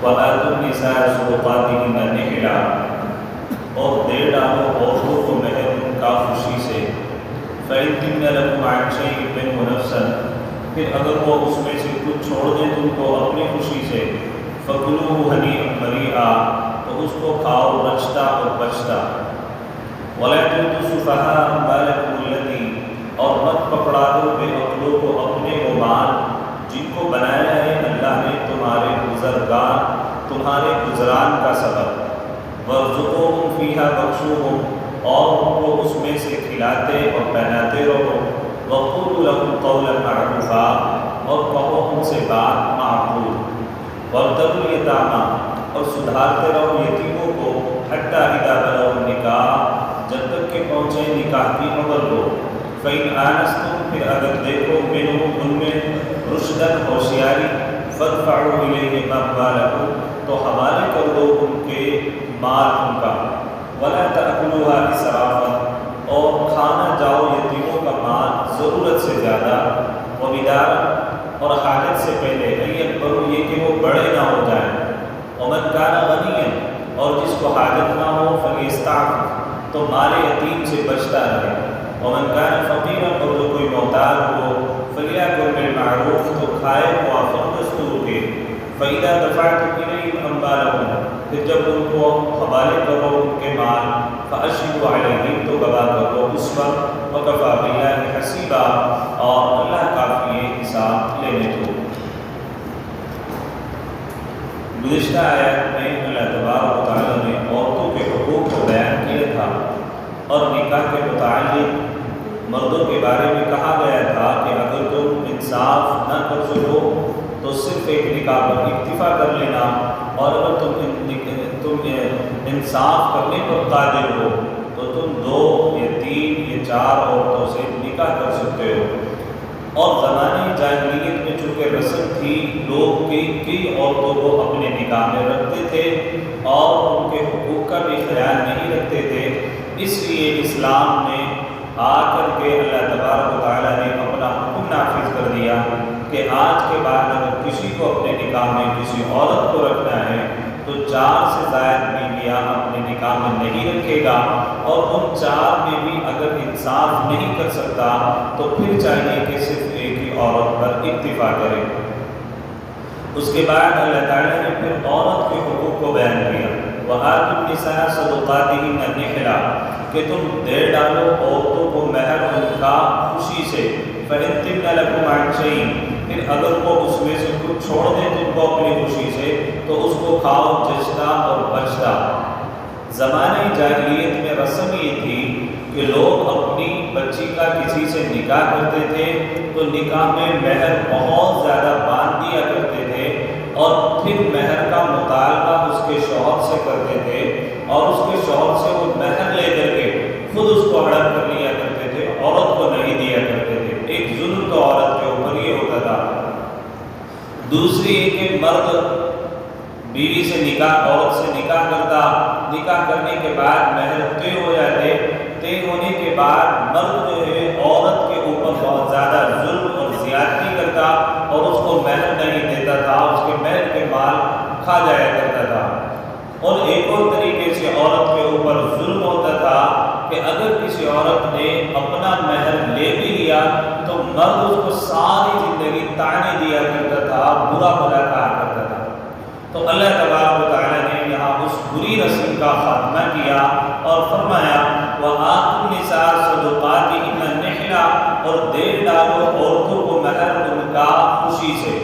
وَآتُوا النِّسَاءَ صُدُقَاتِهِنَّ نِحْلًا، اور دے ڈالو عورتوں کو مہر ان کا خوشی سے۔ فَإِن تِبْنَ لَكُمْ عَنْ شَيْءٍ مِّنْهُ نَفْسًا، پھر اگر وہ اس میں سے کچھ چھوڑ دیں تم کو اپنی خوشی سے، فَكُلُوهُ هَنِيئًا مَرِيئًا، تو اس کو کھاؤ رچتا اور بچتا۔ وَلَا تُؤْتُوا السُّفَهَاءَ أَمْوَالَكُمُ الَّتِي، اور مت پکڑا دو بے عقلوں کو اپنے وہ مال جن کو بنایا ہے اللہ نے تمہارے تمہارے گزران کا سبب۔ وَارْزُقُوهُمْ فِيهَا وَاكْسُوهُمْ، اور ان کو اس میں سے کھلاتے اور پہناتے رہو۔ وَقُولُوا لَهُمْ قَوْلًا مَعْرُوفًا، اور کہو ان سے بات معقول۔ وَابْتَلُوا الْيَتَامَىٰ، اور سدھارتے رہو یتیموں کو، حَتَّىٰ إِذَا بَلَغُوا النِّکَاحَ، جب تک کہ پہنچے نکاح کی عمر کو۔ فَإِنْ آنَسْتُمْ، پھر اگر دیکھو مِنْهُمْ ان میں رُشْدًا ہوشیاری، فَادْفَعُوا إِلَيْهِمْ أَمْوَالَهُمْ، تو حوالے کر دو ان کے مال ان کا۔ وَلَا تَأْكُلُوهَا إِسْرَافًا، اور کھانا جاؤ یتیموں کا مال ضرورت سے زیادہ، وَبِدَارًا، اور حاجت سے پہلے، يَكْبَرُوا، یہ کہ وہ بڑے نہ ہو جائیں۔ وَمَنْ كَانَ غَنِيًّا، اور جس کو حاجت نہ ہو، فَلْيَسْتَعْفِفْ، تو مال یتیم سے بچتا رہے۔ وَمَنْ كَانَ فَقِيرًا، اور جو کوئی محتاج ہو، فَلْيَأْكُلْ بِالْمَعْرُوفِ، تو کھائے موافق دستور کے۔ فَإِذَا دَفَعْتُمْ إِلَيْهِمْ أَمْوَالَهُمْ، پھر جب ان کو حوالے کرو ان کے مال، فَأَشْهِدُوا عَلَيْهِمْ، تو گواہ کرو اس پر۔ وَكَفَىٰ بِاللَّهِ حَسِيبًا، اور اللہ کافی ہے حساب لینے کو۔ گزشتہ آیات میں اللہ تبارک و تعالیٰ نے عورتوں کے حقوق کو بیان کیا تھا، اور نکاح کے متعلق مردوں کے بارے میں کہا گیا تھا کہ اگر تم انصاف نہ کر سکو تو صرف ایک نکاح پر اکتفا کر لینا، اور اگر تم انصاف کرنے پر قادر ہو تو تم 2 یا 3 یا 4 عورتوں سے نکاح کر سکتے ہو۔ اور زمانے جاہلیت میں چونکہ رسم تھی، لوگ کئی عورتوں کو اپنے نکاح میں رکھتے تھے اور ان کے حقوق کا بھی خیال نہیں رکھتے تھے، اس لیے اسلام نے آ کر کے اللہ تبارک و تعالیٰ نے اپنا حکم نافذ کر دیا کہ آج کے بعد اگر کسی کو اپنے نکاح میں کسی عورت کو رکھنا ہے تو 4 سے زائد بیویاں اپنے نکاح میں نہیں رکھے گا، اور ان 4 میں بھی اگر انصاف نہیں کر سکتا تو پھر چاہیے کہ صرف ایک ہی عورت پر اکتفا کرے۔ اس کے بعد اللہ تعالیٰ نے پھر عورت کے حقوق کو بیان کیا۔ وَآتُوا النِّسَاءَ صَدُقَاتِهِنَّ نِحْلًا، کہ تم دے ڈالو عورتوں کو مہر ان کا خوشی سے۔ فَإِن تِبْنَ لَكُمْ عَنْ شَيْءٍ، پھر اگر وہ اس میں سے کچھ چھوڑ دیں تم کو اپنی خوشی سے، تو اس کو کھاؤ جچتا اور بچتا۔ زمانے جاہلیت میں رسم یہ تھی کہ لوگ اپنی بچی کا کسی سے نکاح کرتے تھے تو نکاح میں مہر بہت زیادہ باندھ دیا کرتے تھے، اور پھر مہر کا مطالبہ اس کے شوہر سے کرتے تھے، اور اس کے شوہر سے وہ مہر لے کر کے خود اس کو ہڑپ کر لیا کرتے تھے، عورت کو نہیں دیا کرتے تھے۔ ایک ظلم تو عورت کے اوپر یہ ہوتا تھا۔ دوسری یہ کہ مرد بیوی سے عورت سے نکاح کرتا، نکاح کرنے کے بعد مہر طے ہو جاتے، طے ہونے کے بعد مرد جو ہے عورت کے اوپر بہت زیادہ ظلم اور زیادتی کرتا، اور اس کو مہر نہیں دیتا تھا، اس کے مہر کے مال کھا جایا کرتا تھا۔ اور ایک اور طریقے سے عورت کے اوپر ظلم ہوتا تھا کہ اگر کسی عورت نے اپنا مہر لے بھی لیا تو مرد اس کو ساری زندگی طعنے دیا کرتا تھا، برا بھلا کہا کرتا تھا۔ تو اللہ تبارک و تعالیٰ نے یہاں اس بری رسم کا خاتمہ کیا اور فرمایا وَآتُوا النِّسَاءَ صَدُقَاتِهِنَّ نِحْلًا، اور دے ڈالو عورتوں کو مہر ان کا خوشی سے۔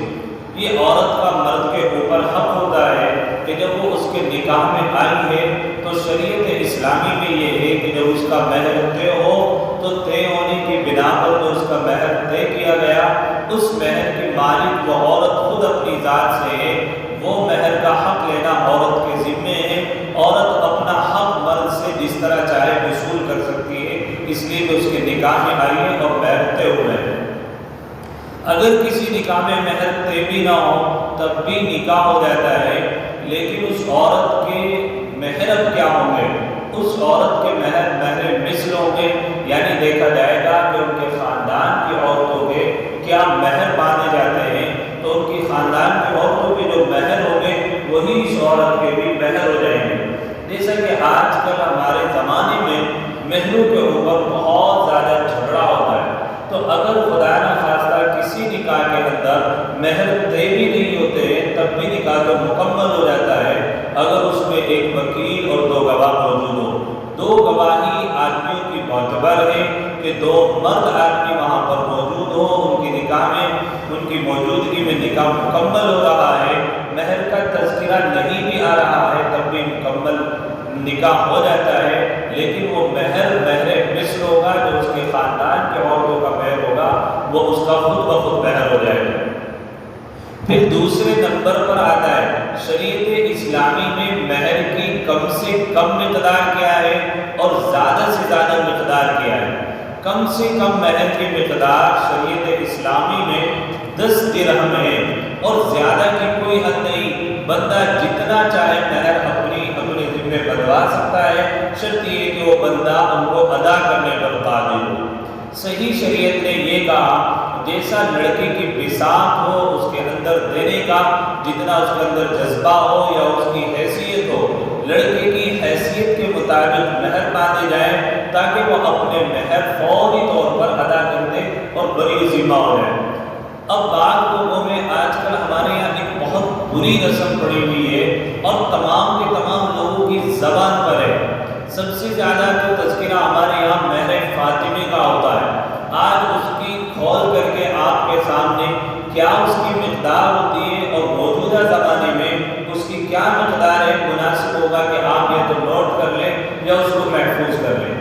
یہ عورت کا مرد کے اوپر حق ہوتا ہے کہ جب وہ اس کے نکاح میں آئی ہے تو شریعت اسلامی میں یہ ہے کہ جب اس کا مہر طے ہو تو طے ہونے کی بنا پر جو اس کا مہر طے کیا گیا، اس مہر کی مالک وہ عورت خود اپنی ذات سے ہے، وہ مہر کا حق لینا عورت کے ذمے ہے۔ عورت اپنا حق مرد سے جس طرح چاہے وصول کر سکتی ہے، اس لیے کہ اس کے نکاح میں آئی ہے اور مہر طے ہوئے ہیں۔ اگر کسی نکاح میں مہر طے بھی نہ ہو تب بھی نکاح ہو جاتا ہے، لیکن اس عورت کے مہر اب کیا ہوں گے؟ اس عورت کے مہر مثل ہوں گے، یعنی دیکھا جائے گا کہ ان کے خاندان کی عورتوں کے کیا مہر باندھے جاتے ہیں، تو ان کی خاندان کی عورتوں کے جو مہر ہوں گے وہی جیسا کہ آج کل ہمارے زمانے میں مہروں کے اوپر بہت زیادہ جھگڑا ہوتا ہے، تو اگر خدا نہ خواستہ کسی نکاح کے اندر مہر طے بھی نہیں ہوتے ہیں تب بھی نکاح تو مکمل ہو جاتا ہے اگر اس میں ایک وکیل اور 2 گواہ موجود ہو۔ 2 گواہی آدمیوں کی معتبر ہے کہ 2 مرد آدمی وہاں پر موجود ہو، ان کی نکاح میں، ان کی موجودگی میں نکاح مکمل ہو رہا ہے، مہر کا تذکرہ نہیں بھی آ رہا ہے تب بھی مکمل نکاح ہو جاتا ہے، لیکن وہ مہر مصر ہوگا جو اس کے خاندان کے عورتوں کا مہر ہوگا وہ اس کا خود بخود مہر ہو جائے گا۔ پھر دوسرے نمبر پر آتا ہے شریعت اسلامی میں مہر کی کم سے کم مقدار کیا ہے اور زیادہ سے زیادہ مقدار کیا ہے۔ کم سے کم مہر کی مقدار شریعت اسلامی میں 10 درہم ہے اور زیادہ کی کوئی حد نہیں، بندہ جتنا چاہے مہر اپنے ذمہ بنوا سکتا ہے، شرط یہ کہ وہ بندہ ان کو ادا کرنے پر قادر ہو۔ صحیح شریعت نے یہ کہا جیسا لڑکی کی بساط ہو اس کے اندر دینے کا، جتنا اس کے اندر جذبہ ہو یا اس کی حیثیت ہو، لڑکے کی حیثیت کے مطابق مہر باندھے جائے تاکہ وہ اپنے مہر فوری طور پر ادا کر دے اور بری ذمہ ہو جائے۔ اب بعض لوگوں میں آج کل ہمارے یہاں ایک بہت بری رسم پڑی ہوئی ہے اور تمام کے تمام لوگوں کی زبان پر ہے۔ سب سے زیادہ جو تذکرہ ہمارے یہاں مہر فاطمے کا ہوتا ہے، آج اس کی کھول کر کے آپ کے سامنے کیا اس کی مقدار ہوتی ہے اور موجودہ زمانے میں اس کی کیا مقدار ہے، مناسب ہوگا کہ آپ یہ تو نوٹ کر لیں یا اس کو محفوظ کر لیں۔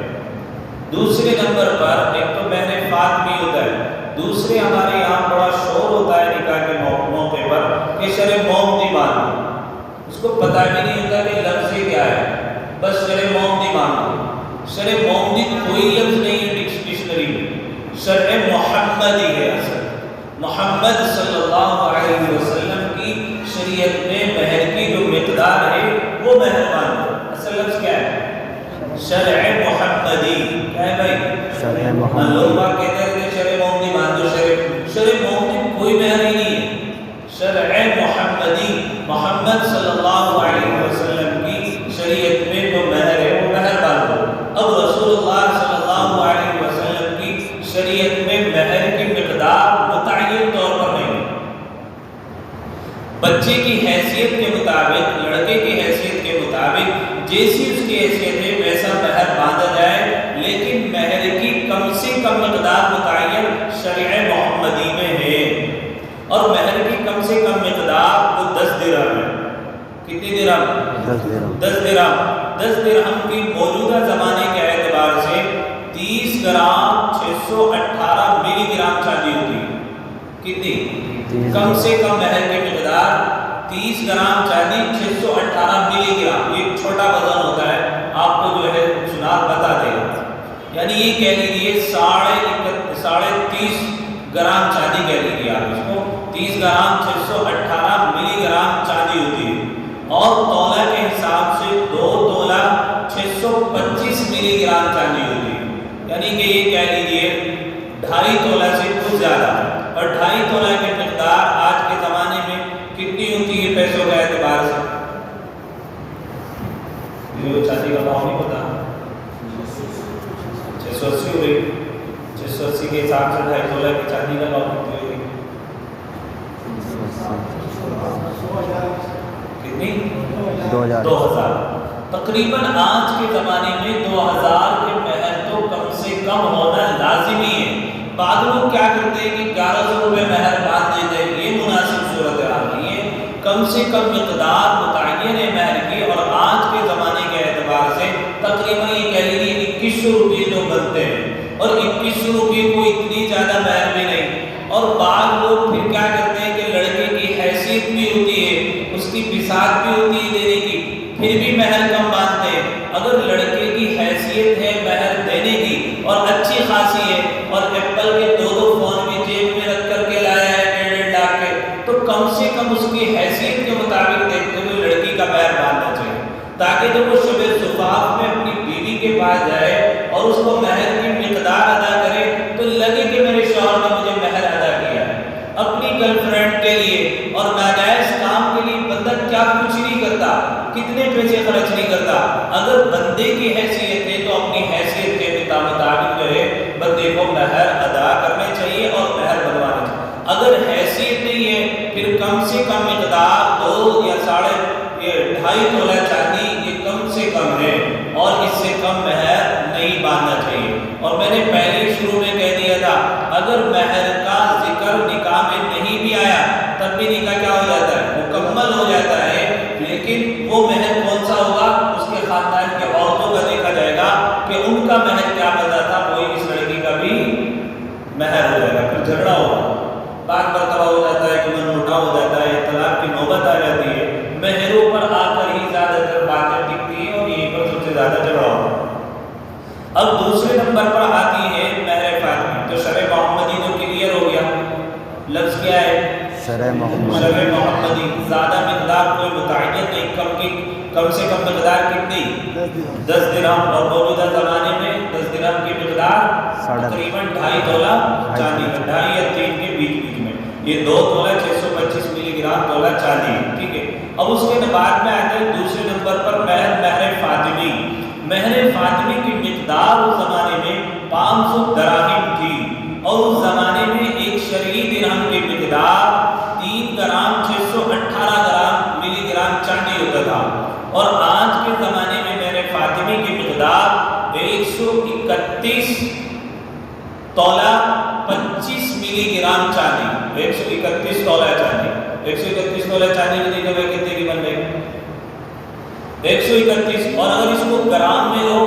دوسرے نمبر پر ایک تو مہر فاطمی ہوتا ہے، دوسرے ہمارے یہاں بڑا شور ہوتا ہے نکاح کے موقع پر کہ شرع مومنی مانو، اس کو پتہ بھی نہیں ہوتا کہ لفظ کیا ہے، بس شرع مومنی مانو۔ شرع مومنی کوئی لفظ نہیں ہے ڈکشنری میں، شرع محمدی ہے اصل۔ محمد صلی اللہ علیہ وسلم کی شریعت میں مہر کی جو مقدار ہے وہ مہر مانو، اصل لفظ کیا ہے؟ شرع محمدی۔ کیا ہے بھائی؟ شرع محمدی۔ لوگ کہتے ہیں شرع مومنی مان دو، شرع مومنی کوئی مہر ہی نہیں ہے، شرع محمدی، محمد صلی اللہ علیہ وسلم کی شریعت میں جو مہر ہے وہ مہر مان دو۔ اب رسول اللہ صلی اللہ علیہ وسلم کی شریعت میں مہر کی مقدار متعین طور پر نہیں ہے، بچے کی حیثیت کے مطابق، لڑکے کی حیثیت کے مطابق جیسی اس کی حیثیت ہے ویسا مہر باندھا جائے، لیکن مہر کی کم سے کم مقدار متعین شرع محمدی میں ہے، اور مہر کی کم سے کم مقدار وہ 10 درہم ہے۔ کتنی درہم؟ 10 درہم۔ 10 درہم کی موجودہ زمانے کے اعتبار سے 30 گرام 618 ملی گرام چاندی ہوتی ہے۔ کتنی؟ کم سے کم مہر کی مقدار 30 گرام چاندی 618 ملی گرام، یہ چھوٹا وزن ہوتا ہے، آپ کو جو ہے سنار بتا دے گا، یعنی یہ کہہ لیجیے 30.5 گرام چاندی کہہ لیجیے آپ اس کو، 30 گرام 618 ملی گرام چاندی ہوتی ہے، اور تولہ کے حساب سے 2 تولہ 625 ملی گرام چاندی ہوتی ہے، یعنی کہ یہ کہہ لیجیے 2.5 تولہ سے کچھ زیادہ، اور 2.5 تولہ کی مقدار آج کے زمانے میں کتنی ہوتی ہے پیسوں کے اعتبار سے؟ یہ چاندی کا بھاؤ نہیں پتا، 680 ہو رہی، 680 کے حساب سے 2.5 تولہ کی چاندی کا بھاؤ کتنی ہوگی؟ کتنی؟ 2000۔ تقریباً آج کے زمانے میں 2000 کے مہر تو کم سے کم ہونا لازمی ہے۔ بعض لوگ کیا کرتے ہیں کہ 1100 روپے مہر باندھ دیتے ہیں، یہ مناسب صورتحال نہیں ہے۔ کم سے کم مقدار متعین ہے مہر کی، اور آج کے زمانے کے اعتبار سے تقریباً یہ کہہ لیجیے 2100 روپے جو بنتے ہیں، اور 2100 روپے کو اتنی زیادہ مہر بھی نہیں۔ اور بعض لوگ پھر کیا کرتے ہیں کہ لڑکے کی حیثیت بھی ہوتی ہے، اس کی بساط بھی ہوتی ہے دینے کی، پھر بھی مہر کم باندھتے ہیں۔ اگر لڑکے کی حیثیت ہے مہر دینے کی اور اچھی خاصی ہے، اور ایپل کے 2 فون بھی جیب میں رکھ کر کے لایا ہے 1.5 لاکھ کے، تو کم سے کم اس کی حیثیت کے مطابق دیکھتے ہوئے لڑکی کا مہر باندھنا چاہیے، تاکہ جب وہ شب زفاف میں اپنی بیوی کے پاس جائے اور اس کو مہر کی مقدار ادا کرے تو لگے کہ میرے شوہر نے مجھے مہر ادا کیا ہے۔ اپنی گرل فرینڈ کے لیے اور ناجائز کام کے لیے بندہ کیا کچھ نہیں کرتا، کتنے پیسے خرچ نہیں کرتا. اگر بندے کی حیثیت ہے تو اپنی حیثیت کے مطابق جو ہے بندے کو مہر ادا کرنے چاہیے اور مہر بنوانے چاہیے. اگر حیثیت نہیں ہے پھر کم سے کم مقدار 2 یا 2.5 تولہ چاندی یہ کم سے کم ہے اور اس سے کم مہر نہیں باندھنا چاہیے. اور میں نے پہلے شروع میں کہہ دیا تھا اگر مہر کا ذکر نکاح میں نہیں بھی آیا تب بھی نکاح کیا ہو جاتا ہے؟ مکمل ہو جاتا ہے. لیکن وہ مہر کون سا ہوگا اس کے خاندان کے عورتوں کا دیکھا جائے گا کہ ان کا مہر کیا بتا تھا وہی اس لڑکی کا بھی مہر ہو جائے گا. پھر جھگڑا ہوگا بعد مرتبہ ہو جاتا ہے کہ من موٹا ہو جاتا ہے طلاق کی نوبت آ جاتی ہے. مہروں پر آ کر ہی زیادہ تر باتیں ٹکتی ہیں اور یہیں پر سب سے زیادہ جھگڑا ہوگا. اب دوسرے نمبر پر آتی ہے مہر فاطمی. تو شرع محمدی تو کلیئر ہو گیا. لفظ کیا ہے؟ شرع محمدی. زیادہ مقدار کوئی متعین نہیں. کم سے کم مقدار کتنی؟ 10 درہم. اور موجودہ زمانے میں 10 درہم کی مقدار تقریباً 2.5 تولہ چاندی. 2.5 یا 3 کے بیچ میں یہ 2 تولہ 625 ملی گرام تولہ چاندی. ٹھیک ہے. اب اس کے بعد میں آتا ہے دوسرے نمبر پر مہر فاطمی. مہر فاطمی کی مقدار اس زمانے میں 500 دراہم تھی اور اس زمانے میں ایک شرعی درہم کی مقدار 3 گرام 618 گرام ملی گرام چاندی ہوتا تھا. اور آج کے زمانے میں مہر فاطمی کی مقدار 131 تولہ 25 ملی گرام چاندی. 131 تولہ چاندی. 131 تولہ چاندی کی جگہ کتنے کی بن گئی؟ 131. اور اگر اس کو گرام میں لو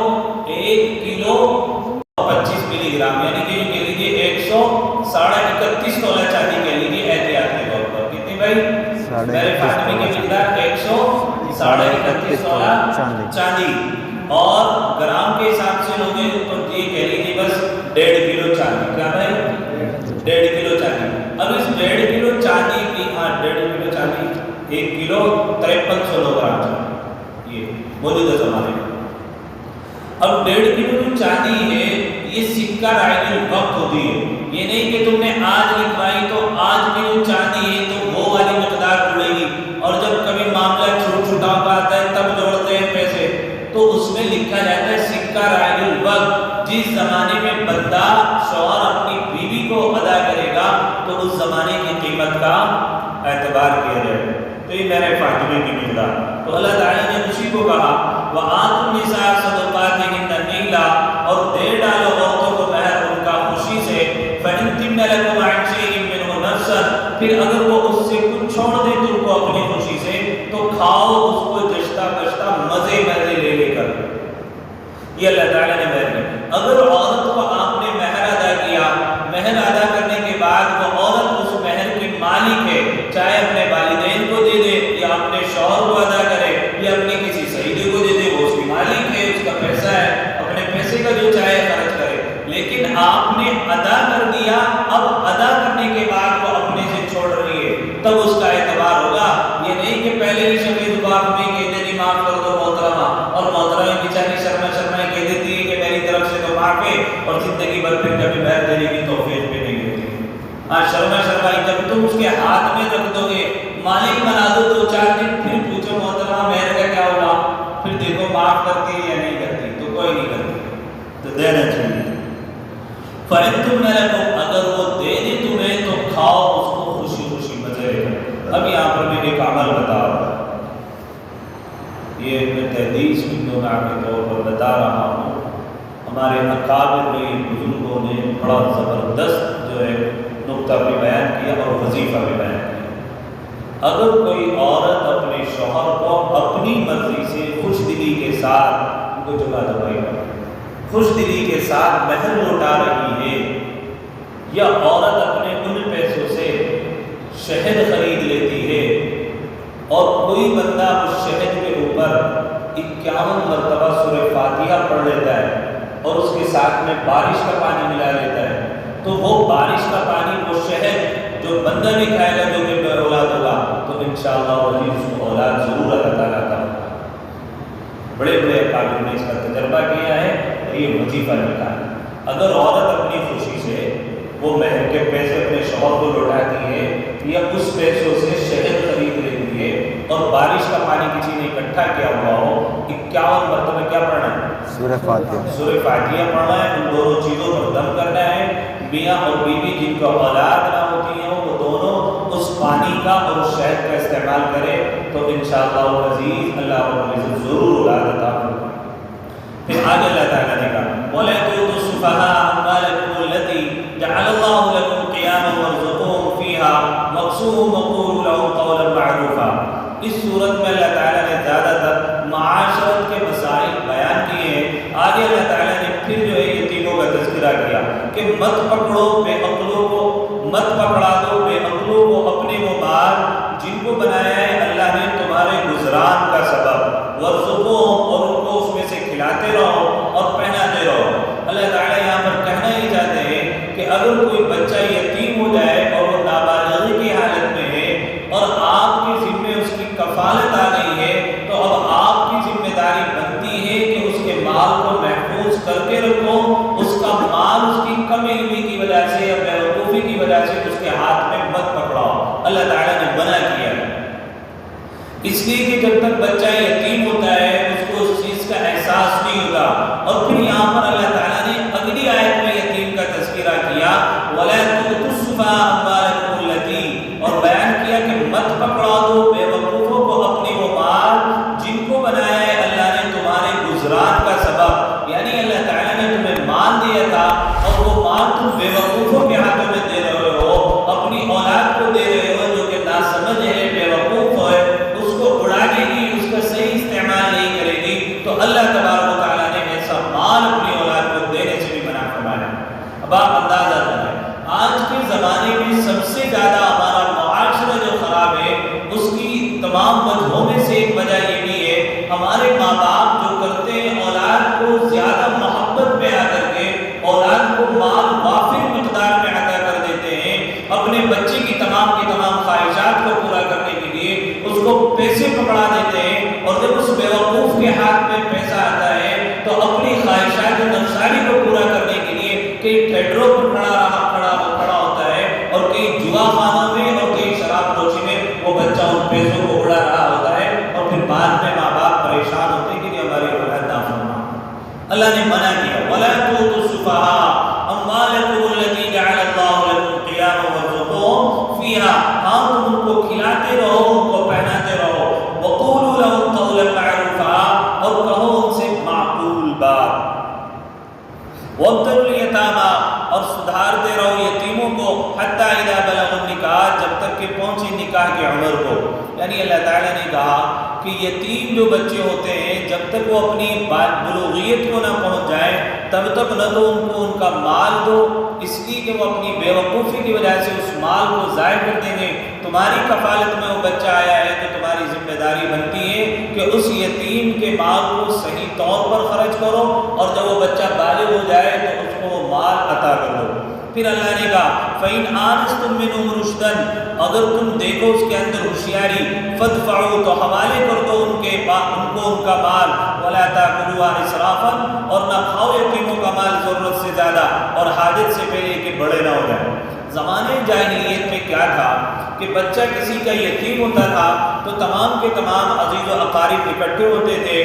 1 کلو 25 ملی گرام یعنی کہ کہہ لیجیے 131 تولہ چاندی کہہ لیجیے احتیاط کے طور پر. کتنی بھائی؟ مہر فاطمی کی مقدار 131 تولہ چاندی. اور گرام کے حساب سے لوگے تو یہ کہہ لیجیے بس 1.5 کلو چاندی. کیا بھائی؟ 1.5 کلو چاندی. اب اس 1.5 کلو چاندی کی 1.5 کلو چاندی 1 کلو 5300 گرام چاندی یہ موجودہ زمانے میں. اب 1.5 کلو جو چاندی ہے یہ سکہ رائج الوقت ہوتی ہے. یہ نہیں کہ تم نے آج لکھوائی تو آج کی جو چاندی ہے تو وہ والی مقدار جڑے گی اور جب کبھی معاملہ چھوٹا آتا ہے تب جوڑتے ہیں پیسے. تو اس میں لکھا جاتا ہے سکہ رائج الوقت. جس زمانے میں بندہ شوہر اپنی بیوی کو ادا کرے گا تو اس زمانے کی قیمت کا اعتبار کیا جائے گا. تو یہ مہر فاطمی کی مقدار. تو اللہ تعالیٰ نے اسی کو کہا وَآتُوا النِّسَاءَ صَدُقَاتِهِنَّ نِحْلًا اور دے ڈالو عورتوں کو مہر ان کا خوشی سے. فَإِن تِبْنَ لَكُمْ عَنْ شَيْءٍ مِّنْهُ نَفْسًا پھر اگر وہ اس سے کچھ چھوڑ دے تم کو اپنی خوشی سے تو کھاؤ اس کو جشتا بشتا مزے لے کر. یہ اللہ تعالیٰ نے مہر کی. اگر عورت کو آپ نے مہر ادا کیا مہر ادا کرنے کے بعد وہ عورت اس مہر کی مالک ہے چاہے اپنے والدین کو دے دے یا اپنے شوہر کو ادا کرے یا اپنے کسی سیدے کو دے دے وہ اس کی مالک ہے اس کا پیسہ ہے اپنے پیسے کا جو چاہے خرچ کرے. لیکن آپ نے ادا کر دیا اب ادا کرنے کے بعد وہ اپنے سے چھوڑ رہی ہے تب اس کا اعتبار ہوگا. یہ نہیں کہ پہلے ہی شفیع دباغ میں کہتے نہیں معاف کر دو محترمہ اور محترمہ بیچاری شرما کہہ دیتی ہے کہ میری طرف سے تو معاف ہے اور زندگی بھر پھر کبھی مہر دینے کی توفیق بھی نہیں ہوتی. ہاں شرما جب تم اس کے ہاتھ میں رکھ دو گے مالک بنا دو 2-4 دن پھر پوچھو محترمہ مہر کا کیا ہوگا پھر دیکھو معاف کرتی ہے یا نہیں کرتی تو کوئی نہیں کرتی تو دینا چاہیے. فَإِن لَكُمْ اگر وہ دے دے تمہیں تو کھاؤ اس کو خوشی مزے لے. اب یہاں پر میں ایک عمل بتا رہا ہوں یہ میں تحدیث کے طور پر بتا رہا ہوں. ہمارے اکابر بزرگوں نے بڑا زبردست جو ہے نقطہ بھی بیان کیا اور وظیفہ بھی بیان کیا. اگر کوئی عورت اپنے شوہر کو اپنی مرضی سے خوش دلی کے ساتھ ان کو جگہ دبائی خوش دلی کے ساتھ مہر لوٹا رہی ہے یا عورت اپنے ان پیسوں سے شہد خرید لیتی ہے اور کوئی بندہ اس شہد کے اوپر 51 مرتبہ سورہ فاتحہ پڑھ لیتا ہے اور اس کے ساتھ میں بارش کا پانی ملا لیتا ہے تو وہ بارش کا پانی وہ شہد جو بندہ بھی کھائے گا جو کہ بے اولاد ہوگا تو انشاءاللہ وہی اس کو اولاد ضرور اللہ تعالیٰ کا. بڑے بڑے اکابر نے اس کا تجربہ کیا ہے اور یہ وظیفہ لکھا ہے. اگر عورت اپنی خوشی سے وہ مہر کے پیسے اپنے شوہر کو لوٹاتی ہے یا اس پیسوں سے شہد خرید لیتی ہے اور بارش کا پانی کسی نے اکٹھا کیا ہوا ہو، 51 مرتبہ کیا پڑھنا ہے؟ سورہ فاتحہ. سورہ فاتحہ پڑھنا ہے. ان دونوں چیزوں پر دم کرنا ہے. میاں اور بیوی جن کو اولاد نہ ہوتی ہیں وہ دونوں اس پانی کا اور اس شہد کا استعمال کرے تو انشاءاللہ العزیز اللہ رب العزت ضرور اولاد عطا فرمائے. پھر آگے اللہ تعالیٰ نے کہا وَلَا تُؤْتُوا السُّفَهَاءَ أَمْوَالَكُمُ الَّتِي جَعَلَ اللَّهُ لَكُمْ قِيَامًا وَارْزُقُوهُمْ فِيهَا وَاكْسُوهُمْ وَقُولُوا لَهُمْ قَوْلًا مَّعْرُوفًا. اس صورت میں اللہ تعالیٰ نے زیادہ تر معاشرت کے مسائل بیان کیے ہیں. آگے اللہ تعالیٰ نے پھر جو ہے یتیموں کا تذکرہ کیا کہ مت پکڑو بے عقلوں کو، مت پکڑا دو بے عقلوں کو اپنے وہ مال جن کو بنایا ہے اللہ نے تمہارے گزران کا سبب. وَارْزُقُوهُمْ، اور ان کو اس میں سے کھلاتے رہو اور پہناتے رہو. اللہ تعالیٰ یہاں پر کہنا ہی چاہتے ہیں کہ اگر کوئی بچہ یتیم ہو جائے اور وہ نابالغی کی حالت میں ہے اور آپ کے ذمے اس کی کفالت آ گئی ہے تو اب آپ کی ذمہ داری بنتی ہے کہ اس کے مال کو محفوظ کر کے رکھو. اس کا مال اس کی کم علمی کی وجہ سے یا بیوقوفی کی وجہ سے اس کے ہاتھ میں مت پکڑاؤ. اللہ تعالیٰ نے منع کیا ہے اس لیے کہ جب تک بچہ یتیم ہوتا ہے اس کو اس چیز کا احساس نہیں ہوتا. اور پھر یہاں پر اللہ تعالیٰ نے اگلی آیت میں یتیم کا تذکرہ کیا وَلَا تُؤْتُوا السُّفَهَاءَ أَمْوَالَكُمُ الَّتِي، اور بیان کیا کہ مت پکڑا دو بے وقوفوں کو اپنے وہ مال جن کو بنایا ہے اللہ نے تمہارے گزران کا سبب. یعنی اللہ تعالیٰ نے تمہیں مال دیا تھا اور وہ مال تم بے وقوفوں کے ہاتھوں میں دے رہے ہو، اپنی اولاد کو دے رہے ہو جو کہ ناسمجھ ہے بے وقوف ہے، اس کو اڑا دے گی، اس کا صحیح استعمال نہیں کرے گی. تو اللہ تبارک و تعالیٰ نے ایسا مال اپنی اولاد کو دینے سے بھی منع فرمایا. اب آپ اندازہ کریں آج کے زمانے میں سب سے زیادہ ہمارا معاشرہ جو خراب ہے اس کی تمام وجہوں میں سے ایک وجہ یہ بھی ہے ہمارے ماں باپ جو کرتے ہیں اولاد کو زیادہ محبت میں آ کر کے اولاد کو مال وافر مقدار میں عطا کر دیتے ہیں. اپنے بچے کی تمام خواہشات کو پورا کرنے کے لیے اس کو پیسے پکڑا دیتے ہیں اور جب اس بیوقوف کے ہاتھ میں پیسہ آتا ہے تو اپنی خواہشات نفسانی کو پورا کرنے کے لیے کئی تھیٹروں پر کھڑا ہوتا ہے اور کئی جوا خانوں میں اور کئی شراب نوشی میں وہ بچہ ان پیسوں کو اڑا رہا ہوتا ہے اور پھر بعد میں ماں باپ پریشان ہوتے ہیں کہ ہماری اولاد نافرمان. اللہ نے منع کیا وَلَا تُؤْتُوا السُّفَهَاءَ أَمْوَالَكُمُ الَّتِي جَعَلَ اللَّهُ لَكُمْ قِيَامًا وَارْزُقُوهُمْ فِيهَا. ہاں تم ان کو کھلاتے رہو، ان کو پہناتے رہو. وَقُولُوا لَهُمْ قَوْلًا مَّعْرُوفًا، اور کہو ان سے معقول بات. وَابْتَلُوا الْيَتَامَىٰ، اور سدھارتے رہو یتیموں کو حَتَّىٰ إِذَا بَلَغُوا النِّكَاحَ، جب تک کہ پہنچے نکاح کے عمر کو. یعنی اللہ تعالیٰ نے کہا کہ یتیم جو بچے ہوتے ہیں جب تک وہ اپنی بلوغیت کو نہ پہنچ جائیں تب تک نہ تو ان کو ان کا مال دو، اس لیے کہ وہ اپنی بے وقوفی کی وجہ سے اس مال کو ضائع کر دیں گے. تمہاری کفالت میں وہ بچہ آیا ہے تو تمہاری ذمہ داری بنتی ہے کہ اس یتیم کے مال کو صحیح طور پر خرچ کرو اور جب وہ بچہ بالغ ہو جائے تو اس کو وہ مال عطا کر دو. پھر اللہ نے کہا فَإِنْ آنَسْتُم مِّنْهُمْ رُشْدًا، اگر تم دیکھو اس کے اندر ہوشیاری، فَادْفَعُوا، تو حوالے کر دو ان کو ان کا مال، وَلَا تَأْكُلُوهَا إِسْرَافًا، اور نہ کھاؤ یتیموں کا مال ضرورت سے زیادہ اور حاجت سے پہلے کہ بڑے نہ ہو جائیں. زمانے جاہلیت میں کیا تھا کہ بچہ کسی کا یتیم ہوتا تھا تو تمام کے تمام عزیز و اقارب اکٹھے ہوتے تھے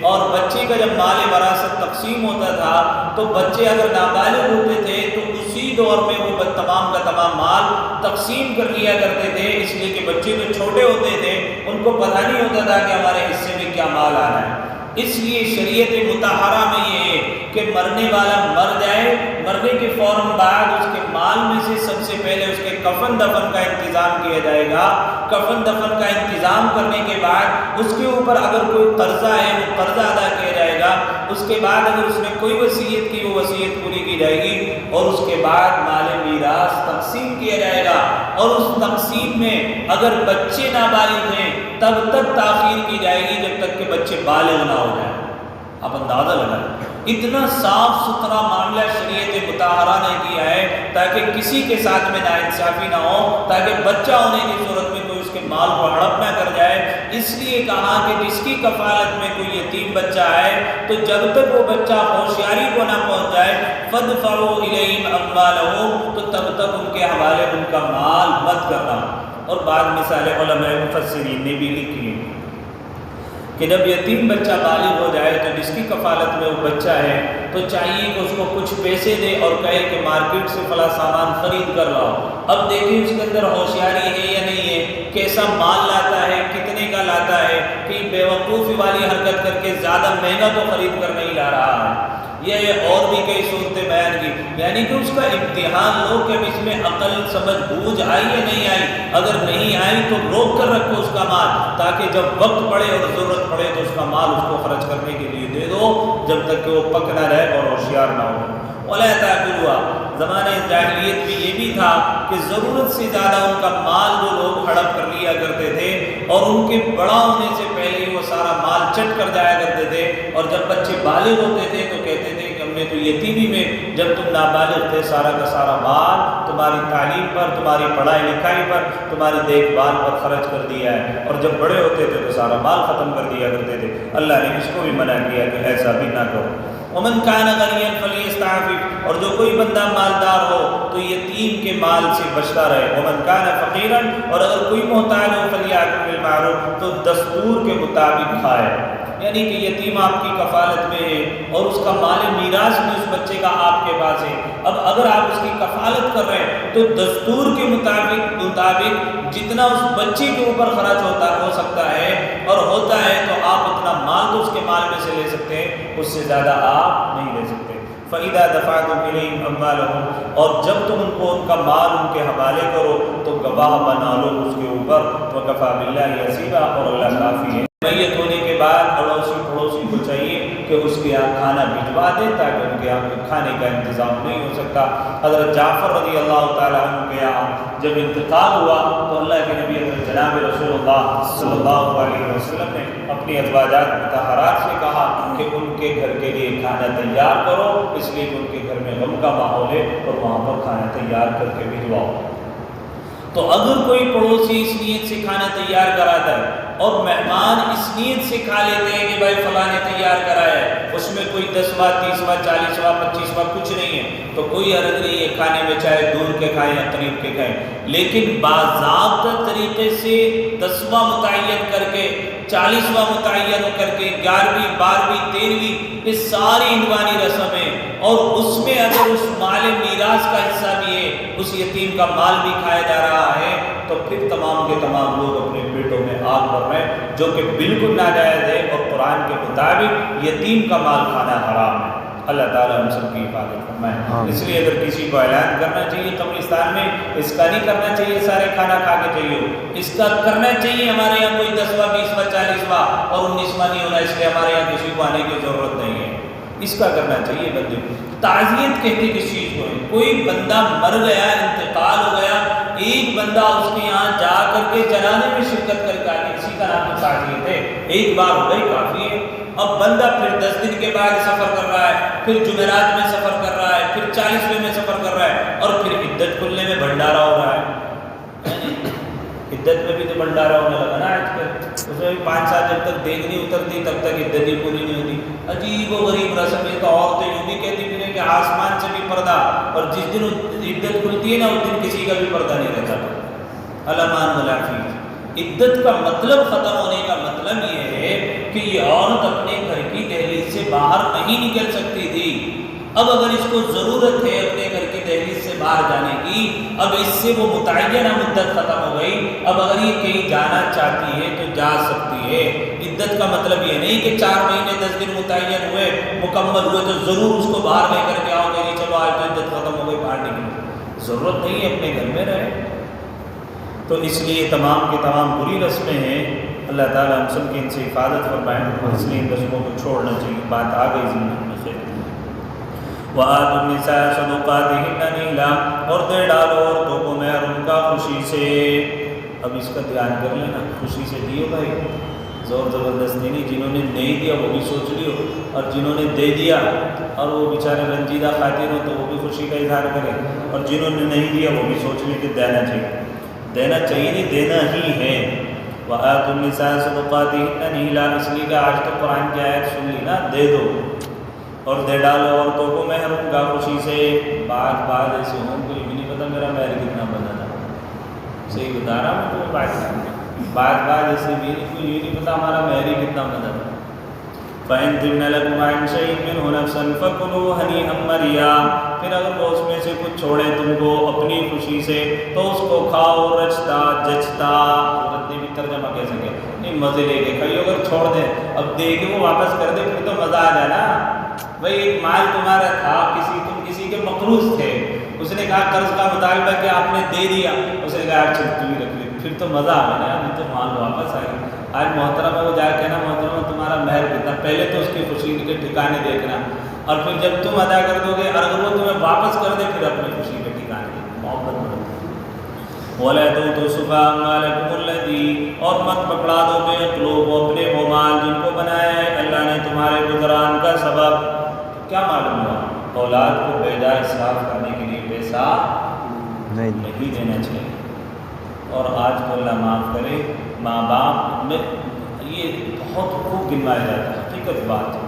اور بچے کا جب مال وراثت تقسیم ہوتا تھا تو بچے اگر نابالغ ہوتے تھے تو اسی دور میں وہ تمام کا تمام مال تقسیم کر لیا کرتے تھے، اس لیے کہ بچے جو چھوٹے ہوتے تھے ان کو پتہ نہیں ہوتا تھا کہ ہمارے حصے میں کیا مال آ رہا ہے. اس لیے شریعت مطہرہ میں یہ ہے کہ مرنے والا مر جائے، مرنے کے فوراً بعد اس کے مال میں سے سب سے پہلے اس کے کفن دفن کا انتظام کیا جائے گا. کفن دفن کا انتظام کرنے کے بعد اس کے اوپر اگر کوئی قرضہ ہے وہ قرضہ ادا کیا جائے گا. اس کے بعد اگر اس نے کوئی وصیت کی وہ وصیت پوری کی جائے گی اور اس کے بعد مال میراث تقسیم کیا جائے گا. اور اس تقسیم میں اگر بچے نابالغ ہیں تب تک تاخیر کی جائے گی جب تک کہ بچے بالغ نہ ہو جائیں. آپ اندازہ لگائیں اتنا صاف ستھرا معاملہ شریعت مطہرہ نے کیا ہے تاکہ کسی کے ساتھ میں ناانصافی نہ ہو، تاکہ بچہ ہونے کی صورت میں کوئی اس کے مال کو ہڑپ نہ کر جائے. اس لیے کہا کہ جس کی کفالت میں کوئی یتیم بچہ آئے تو جب تک وہ بچہ ہوشیاری کو نہ پہنچ جائے فَادْفَعُوا إِلَيْهِمْ أَمْوَالَهُمْ، تو تب تک ان کے حوالے ان کا مال مت کرنا. اور بعض مثالیں علماء مفسرین نے بھی لکھی ہیں. کہ جب یتیم بچہ بالغ ہو جائے تو جس کی کفالت میں وہ بچہ ہے تو چاہیے کہ اس کو کچھ پیسے دے اور کہے کہ مارکیٹ سے فلاں سامان خرید کر لاؤ۔ اب دیکھیں اس کے اندر ہوشیاری ہے یا نہیں ہے، کیسا مال لاتا ہے، کتنے کا لاتا ہے، کہ بیوقوفی والی حرکت کر کے زیادہ مہنگا تو خرید کر نہیں لا رہا ہے۔ یہ اور بھی کئی صورتیں بیان کی، یعنی کہ اس کا امتحان لو کہ اس میں عقل سمجھ بوجھ آئی یا نہیں آئی، اگر نہیں آئی تو روک کر رکھو اس کا مال، تاکہ جب وقت پڑے اور ضرورت پڑے تو اس کا مال اس کو خرچ کرنے کے لیے دے دو، جب تک کہ وہ پک نہ رہے اور ہوشیار نہ ہو۔ وَلَا تَأْكُلُوهَا، زمانہ جاہلیت میں یہ بھی تھا کہ ضرورت سے زیادہ ان کا مال وہ لوگ ہڑپ کر لیا کرتے تھے، اور ان کے بڑا ہونے سے پہلے ہی وہ سارا مال چٹ کر جایا کرتے تھے، اور جب بچے بالغ ہوتے تھے تو کہتے تھے کہ ہم نے تو یتیمی میں جب تم نابالغ تھے سارا کا سارا مال تمہاری تعلیم پر، تمہاری پڑھائی لکھائی پر، تمہاری دیکھ بھال پر خرچ کر دیا ہے، اور جب بڑے ہوتے تھے تو سارا مال ختم کر دیا کرتے تھے۔ اللہ نے اس کو بھی منع کیا کہ ایسا بھی نہ کرو۔ ومن کان غنیا فلیستعفف، اور جو کوئی بندہ مالدار ہو تو یتیم کے مال سے بچتا رہے۔ ومن کان فقیرا، اور اگر کوئی محتاج ہو فلیأکل بالمعروف، تو دستور کے مطابق کھائے، یعنی کہ یتیم آپ کی کفالت میں ہے اور اس کا مال میراث میں اس بچے کا آپ کے پاس ہے، اب اگر آپ اس کی کفالت کر رہے ہیں تو دستور کے مطابق جتنا اس بچے کے اوپر خرچ ہو سکتا ہے اور ہوتا ہے تو آپ اتنا مال تو اس کے مال میں سے لے سکتے ہیں، اس سے زیادہ آپ نہیں لے سکتے۔ فَإِذَا دَفَعْتُمْ إِلَيْهِمْ أَمْوَالَهُمْ، اور جب تم ان کا مال ان کے حوالے کرو تو گواہ بنا لو اس کے اوپر، وَكَفَى بِاللَّهِ حَسِيبًا، اور اللہ کافی ہے۔ میت ہونے کے بعد پڑوسی کو چاہیے کہ اس کے یہاں کھانا بھجوا دے تاکہ ان کے یہاں کھانے کا انتظام نہیں ہو سکتا۔ حضرت جعفر رضی اللہ تعالیٰ عنہ کے یہاں جب انتقال ہوا تو اللہ کے نبی حضرت جناب رسول اللہ صلی اللہ علیہ وسلم نے اپنی ازواجات مطہرات سے کہا کہ ان کے گھر کے لیے کھانا تیار کرو، اس لیے کہ ان کے گھر میں غم کا ماحول ہے اور وہاں پر کھانا تیار کر کے بھجواؤ۔ تو اگر کوئی پڑوسی اس نیت سے کھانا تیار کراتا ہے اور مہمان اس نیت سے کھا لیتے ہیں کہ بھائی فلاں نے تیار کرایا ہے، اس میں کوئی 10واں 30واں 40واں 25واں کچھ نہیں ہے تو کوئی حرج نہیں ہے کھانے میں، چاہے دور کے کھائیں یا قریب کے کھائیں، لیکن باضابطہ طریقے سے 10واں متعین کر کے 40واں متعین کر کے 11ویں 12ویں 13ویں یہ ساری عنوانی رسمیں، اور اس میں اگر اس مال میراث کا حصہ بھی ہے، اس یتیم کا مال بھی کھایا جا رہا ہے، تو پھر تمام کے تمام لوگ اپنے پیٹوں میں آگ بھر رہے ہیں، جو کہ بالکل ناجائز ہے، اور قرآن کے مطابق یتیم کا مال کھانا حرام ہے۔ اللہ تعالیٰ ہم سب کی حفاظت فرمائے۔ اس لیے اگر کسی کو اعلان کرنا چاہیے قبرستان میں، اس کا نہیں کرنا چاہیے سارے کھانا کھا کے چاہیے، اس کا کرنا چاہیے ہمارے یہاں کوئی 10واں 20واں 40واں اور 19واں نہیں ہونا، اس لیے ہمارے یہاں کسی کو آنے کی ضرورت نہیں ہے، اس کا کرنا چاہیے بندے کو۔ تعزیت کہتے کس چیز کو ہے؟ کوئی بندہ مر گیا، انتقال ہو گیا، ایک بندہ اس کے یہاں جا کر کے جنازے میں شرکت کر کے آگے، اسی کا نام تعزیت ہے۔ ایک بار ہو گئی کافی ہے۔ اب بندہ پھر 10 دن کے بعد سفر کر رہا ہے، پھر جمعرات میں سفر کر رہا ہے، پھر 40ویں میں سفر کر رہا ہے، اور پھر عدت کھلنے میں بھنڈارا ہو رہا ہے۔ عدت میں بھی تو بھنڈارا ہونے لگا نا آج کل، اس میں بھی 5 سال جب تک دیکھ نہیں اترتی تب تک عدت ہی پوری نہیں ہوتی۔ عجیب و غریب رسم ہے، تو عورتیں یوں بھی کہتی پھریں کہ آسمان سے بھی پردہ، اور جس دن عدت کھلتی ہے نا اس دن کسی کا بھی پردہ نہیں رہتا۔ علمان ملافی، عدت کا مطلب ختم ہونے کا مطلب یہ ہے کہ یہ عورت اپنے گھر کی دہلیز سے باہر نہیں نکل سکتی تھی، اب اگر اس کو ضرورت ہے اپنے گھر کی دہلیز سے باہر جانے کی، اب اس سے وہ متعینہ مدت ختم ہو گئی، اب اگر یہ کہیں جانا چاہتی ہے تو جا سکتی ہے۔ عدت کا مطلب یہ نہیں کہ 4 مہینے 10 دن متعین ہوئے مکمل ہوئے تو ضرور اس کو باہر لے کر کے آؤ کہ چلو آج تو عدت ختم ہو گئی باہر نکلو، ضرورت نہیں ہے، اپنے گھر میں رہے۔ تو اس لیے تمام کے تمام بری رسمیں ہیں، اللہ تعالیٰ ہم سب کی ان سے حفاظت فرمائیں، اس لیے ان رسموں کو چھوڑنا چاہیے۔ بات آ گئی ذمہ میں سے وَآتُوا النِّسَاءَ صَدُقَاتِهِنَّ نِحْلًا، اور دے ڈالو عورتوں کو مہر ان کا خوشی سے۔ اب اس کا دھیان کر لینا، خوشی سے دیو بھائی، زور زبردستی نہیں، جنہوں نے نہیں دیا وہ بھی سوچ لیو، اور جنہوں نے دے دیا اور وہ بیچارے رنجیدہ خاطر ہو تو وہ بھی خوشی کا اظہار کرے، اور جنہوں نے نہیں دیا وہ بھی سوچ لے کہ دینا چاہیے، دینا چاہیے نہیں دینا ہی ہے۔ وَآتُوا النِّسَاءَ صَدُقَاتِهِنَّ نِحْلًا، اس لیے کہ آج تو قرآن کی آیت سن لی نا، دے دو اور دے ڈالو عورتوں کو مہر ان کا خوشی سے۔ بعض ایسے ہوں کوئی بھی نہیں پتا میرا مہر کتنا بنا تھا، صحیح بتا رہا ہوں تو بات بعد ایسے میری کو یہ نہیں پتا ہمارا مہر ہی کتنا بنا تھا. فَإِن تِبْنَ لَكُمْ عَنْ شَيْءٍ مِّنْهُ نَفْسًا فَكُلُوا هَنِيئًا مَرِيًّا. پھر اگر وہ اس میں سے کچھ چھوڑے تم کو اپنی خوشی سے تو اس کو کھاؤ رچتا جچتا. عورت نے بھی ترجمہ کہہ سکے نہیں مزے لے کے کھائیو. اگر چھوڑ دیں اب دے کے وہ واپس کر دے پھر تو مزہ آ جائے نا. بھائی ایک مال تمہارا تھا تم کسی کے مقروض تھے, اس نے کہا قرض کا مطالبہ کہ آپ نے دے دیا, اس نے کہا چل تو ہی رکھ لے, پھر تو مزہ آ گیا نا, تو مال واپس آئے گا. آج محترمہ کو جا کے نا محترمہ تمہارا مہر کتنا, پہلے تو اس کی خوشی کے ٹھکانے دیکھنا, اور پھر جب تم ادا کر دو گے اور اگر وہ تمہیں واپس کر دے پھر اپنی خوشی کے ٹھکانے دیکھنا. محبت بڑھتی. وَلَا تُؤْتُوا السُّفَهَاءَ أَمْوَالَكُمُ الَّتِي, اور مت پکڑا دو بے عقلوں کو اپنے وہ مال جن کو بنایا ہے اللہ نے تمہارے گزران کا سبب. کیا معلوم ہوا؟ اولاد کو بے جا اسراف کرنے کے لیے پیسہ نہیں دینا چاہیے. اور آج کو اللہ معاف کرے ماں باپ میں یہ بہت خوب گنوایا جاتا ہے. حقیقت بات ہے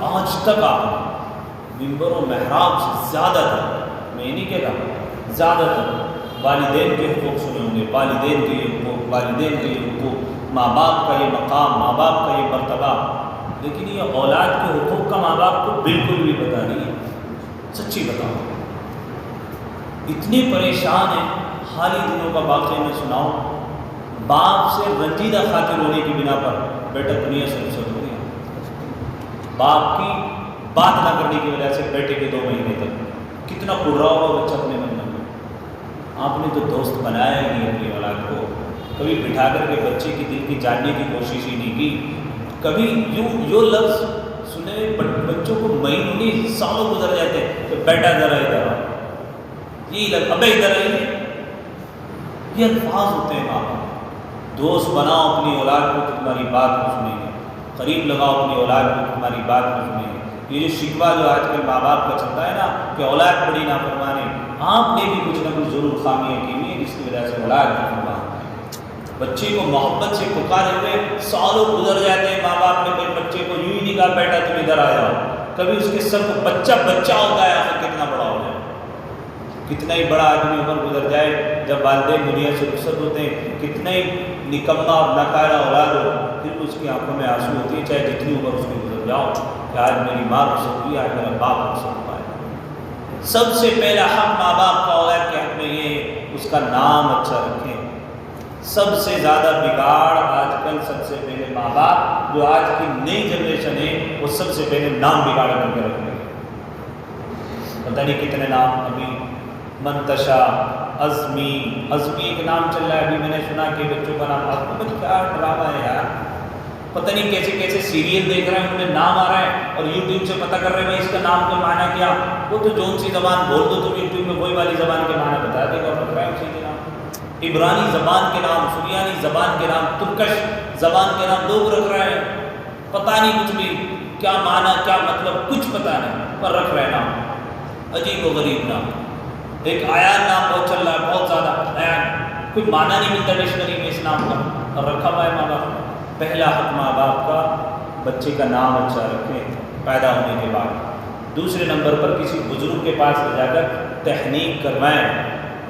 آج تک آپ ممبر و محراب سے زیادہ تر, میں یہ نہیں کہتا زیادہ تر والدین کے حقوق سنے ہوں گے, والدین کے یہ حقوق, والدین کے یہ حقوق, ماں باپ کا یہ مقام, ماں باپ کا یہ مرتبہ, لیکن یہ اولاد کے حقوق کا ماں باپ کو بالکل بھی پتہ نہیں ہے. سچی بتاؤ اتنے پریشان ہیں. حال ہی دنوں کا واقعہ میں سناؤں, باپ سے رنجیدہ خاطر ہونے کی بنا پر بیٹا دنیا سے رخصت ہو گیا. باپ کی بات نہ کرنے کی وجہ سے بیٹے کے 2 مہینے تک کتنا پڑ رہا ہوگا بچہ اپنے من میں. آپ نے تو دوست بنایا ہی نہیں اپنی اولاد کو, کبھی بٹھا کر کے بچے کی دل کی جاننے کی کوشش ہی نہیں کی. کبھی یوں لفظ سنے بچوں کو مہینوں نہیں سالوں گزر جاتے کہ بیٹا ذرا ادھر آ, یہی لفظ ابے ادھر آئیے, یہ الفاظ ہوتے ہیں. ماں باپ دوست بناؤ اپنی اولاد کو تمہاری بات کو سنیں گے, قریب لگاؤ اپنی اولاد کو تمہاری بات کو سنیں گے. یہ جو شکوہ جو آج کل ماں باپ کا چلتا ہے نا کہ اولاد بڑی نافرمانی, آپ نے بھی کچھ نہ کچھ ضرور خامیاں کی ہوئی ہیں جس کی وجہ سے اولاد نافرمان ہے. بچے کو محبت سے پکارے ہوئے سالوں گزر جاتے ہیں, ماں باپ نے اپنے بچے کو یوں ہی نہیں کہا بیٹا تم ادھر آ جاؤ. کبھی اس کے سر کو بچہ ہوتا ہے آخر کتنا بڑا ہو جائے, کتنا ہی بڑا آدمی عمر گزر جائے جب والدین دنیا سے رخصت ہوتے ہیں, کتنا ہی نکما اور ناکارہ اولاد ہو پھر اس کی آنکھوں میں آنسو ہوتی ہے چاہے جتنی عمر اس کی گزر جاؤ کہ آج میری ماں رخصت ہوئی, آج میرا باپ رخصت ہوا ہے. سب سے پہلا حق ماں باپ کا اولاد کے حق میں یہ اس کا نام اچھا رکھیں. سب سے زیادہ بگاڑ آج کل سب سے پہلے ماں باپ جو آج کی نئی جنریشن ہے وہ سب سے پہلے نام بگاڑ کر کے رکھ لیں. پتہ نہیں کتنے نام, ابھی منتشا, عزمی ایک نام چل رہا ہے. ابھی میں نے سنا کہ بچوں کا نام, آپ کو کیا ڈرامہ ہے یار, پتہ نہیں کیسے سیریل دیکھ رہے ہیں ان میں نام آ رہا ہے اور یوٹیوب سے پتہ کر رہے ہیں اس کا نام کا معنی کیا. وہ تو جون سی زبان بول دو تو یوٹیوب میں وہی والی زبان کے معنی بتا دے گا. رکھ رہا ہے اسی کے نام, عبرانی زبان کے نام, سریانی زبان کے نام, ترکش زبان کے نام لوگ رکھ رہے ہیں. پتہ نہیں کچھ بھی کیا معنی کیا مطلب کچھ پتہ نہیں پر رکھ رہے ہیں نام, عجیب و غریب نام. ایک آیان نام بہت چل رہا ہے, بہت زیادہ آیان, کوئی معنی نہیں ملتا ڈکشنری میں اس نام کا, اور رکھا ہوا ہے ماں باپ. پہلا حق ماں باپ کا بچے کا نام اچھا رکھیں پیدا ہونے کے بعد. دوسرے نمبر پر کسی بزرگ کے پاس لے جا کر تحنیک کروائیں.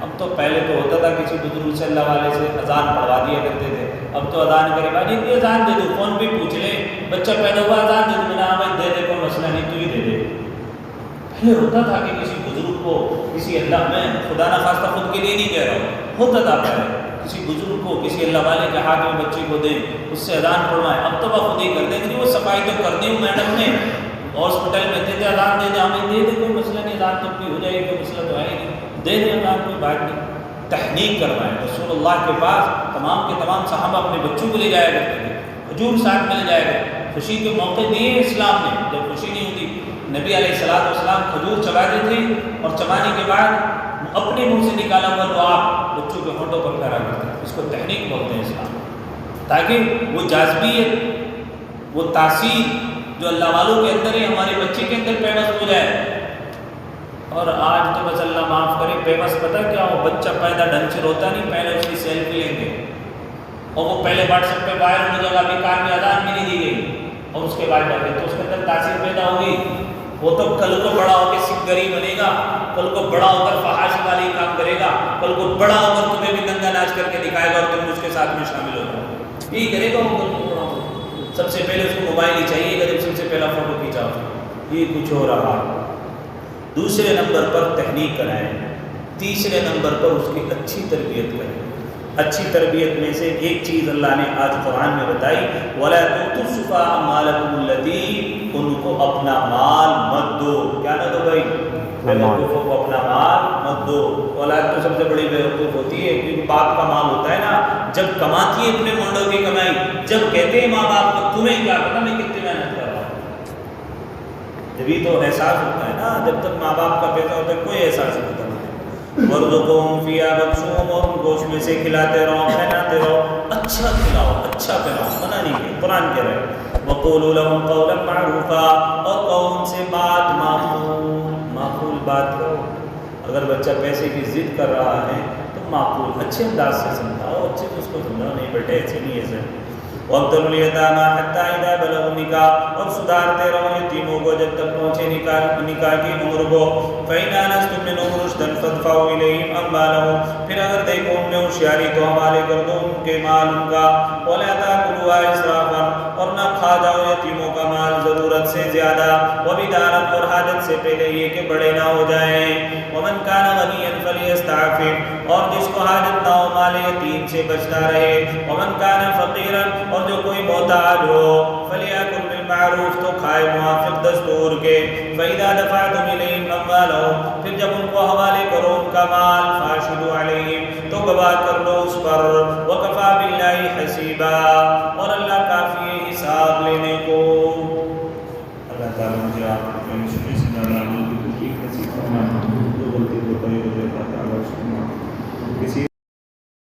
اب تو پہلے تو ہوتا تھا کسی بزرگ سے اللہ والے سے اذان پڑھوا دیا کرتے تھے, اب تو اذان کرے بھائی نہیں اذان دے دو, فون پہ پوچھ لیں بچہ پیدا ہوا اذان دے دو, میں نے ہاں دے دے کوئی مسئلہ نہیں تو ہی دے دے. پہلے ہوتا تھا کہ کسی بزرگ کو کسی اللہ, میں خدا نخواستہ خود کے لیے نہیں کہہ رہا ہوں, ہوتا تھا پہلے کسی بزرگ کو کسی اللہ والے کے ہاتھ میں بچے کو دیں, اس سے اذان پڑھوائیں. اب تو وہ خود ہی کر دیں گے, وہ صفائی تو کرنی ہوں میڈم نے, ہاسپٹل میں دے دے اذان دے دے, ہمیں دے دے کوئی مسئلہ نہیں, اذان تو بھی ہو جائے گی, کوئی مسئلہ تو ہے ہی نہیں, دے دیں اذان, کوئی بات نہیں. تحنیک کروائیں. رسول اللہ کے پاس تمام کے تمام صحابہ اپنے بچوں کو لے جایا کرتے تھے, کھجور ساتھ میں لے جایا کرتے. خوشی کے موقع دیے اسلام نے, جب خوشی نہیں ہوتی نبی علیہ السلام کھجور چباتے تھے اور چبانے کے بعد اپنے منہ سے نکالا ہوا دعا بچوں کے ہونٹوں پر پھیرا کرتے ہیں. اس کو تحنیک بولتے ہیں اسلام, تاکہ وہ جاذبیت وہ تاثیر جو اللہ والوں کے اندر ہے ہمارے بچے کے اندر پیوست ہو جائے. اور آج تو بس اللہ معاف کرے پیوست پتہ کیا ہو, بچہ پیدا ڈھنگ سے روتا نہیں, پہلے اس کی سیلفی لیں گے اور وہ پہلے واٹس ایپ پہ وائرل ہو جائے گا, ابھی کان میں اذان بھی نہیں دی گئی, اور اس کے بعد جا کے تو اس کے اندر تاثیر پیدا ہوگی. وہ تو کل کو بڑا ہو کے سکھ گری بنے گا, کل کو بڑا ہو کر فحاشی والی کام کرے گا, کل کو بڑا عمر تمہیں بھی ننگا ناچ کر کے دکھائے گا اور تم اس کے ساتھ میں شامل ہو جاؤ، یہی کرے گا وہ کل کو۔ سب سے پہلے اس کو موبائل ہی چاہیے گا جب سب سے پہلا فوٹو کھینچا ہو، یہ کچھ ہو رہا۔ دوسرے نمبر پر تحریک کرائیں، تیسرے نمبر پر اس کی اچھی تربیت کریں۔ اچھی تربیت میں سے ایک چیز اللہ نے آج قرآن میں بتائی، وَلَا تُؤْتُوا السُّفَهَاءَ أَمْوَالَكُمُ الَّتِي، ان کو اپنا مال مت دو، کیا نہ دو بھائی، بیوقوفوں کو اپنا مال مت دو۔ اولاد تو سب سے بڑی بیوقوف ہوتی ہے، کیونکہ باپ کا مال ہوتا ہے نا، جب کماتی ہے اپنے منڈوں کی کمائی، جب کہتے ہیں ماں باپ کو تمہیں کیا پتا میں کتنی محنت کر رہا ہوں، جبھی تو احساس ہوتا ہے نا۔ جب تک ماں باپ کا پیسہ ہوتا ہے کوئی احساس نہیں ہوتا۔ وَارْزُقْهُمْ فِيهَا بَخْشُوهُمْ، اور ان کو اس میں سے کھلاتے رہو، پہناتے رہو، اچھا کھلاؤ اچھا پہناؤ، منع نہیں ہے، قرآن کہہ رہا ہے وَقُولُوا لَهُمْ قَوْلًا مَعْرُوفًا، اور کہو ان سے بات معقول بات کرو۔ اگر بچہ پیسے کی ضد کر رہا ہے تو معقول اچھے انداز سے سمجھاؤ، اچھے سے اس کو سمجھاؤ، نہیں بیٹے ایسے نہیں ایسے۔ وَابْتَلُوا الْيَتَامَىٰ حَتَّىٰ إِذَا بَلَغُوا النِّكَاحَ، اور سدھارتے رہو یتیموں کو جب تک پہنچے نکاح کی عمر کو۔ فَإِنْ آنَسْتُم مِّنْهُمْ رُشْدًا فَادْفَعُوا إِلَيْهِمْ أَمْوَالَهُمْ، پھر اگر دیکھو ان میں ہوشیاری تو حوالے کر دو ان کے مال ان کا۔ وَلَا تَأْكُلُوهَا إِسْرَافًا، اور نہ کھا جاؤ یتیموں کا مال ضرورت سے زیادہ، وَبِدَارًا، اور حاجت سے پہلے یہ کہ بڑے نہ ہو جائیں۔ وَمَنْ كَانَ غَنِيًّا فَلْيَسْتَعْفِفْ، اور جس کو حاجت نہ ہو مال یتیم سے بچتا رہے۔ وَمَنْ كَانَ فَقِيرًا، اور جو کوئی محتاج ہو، فَلْيَأْكُلْ بِالْمَعْرُوفِ، تو کھائے موافق دستور کے۔ فَإِذَا دَفَعْتُمْ إِلَيْهِمْ أَمْوَالَهُمْ، پھر جب ان کو حوالے کرو ان کا مال، فَأَشْهِدُوا عَلَيْهِمْ، تو گواہ کر لو اس پر۔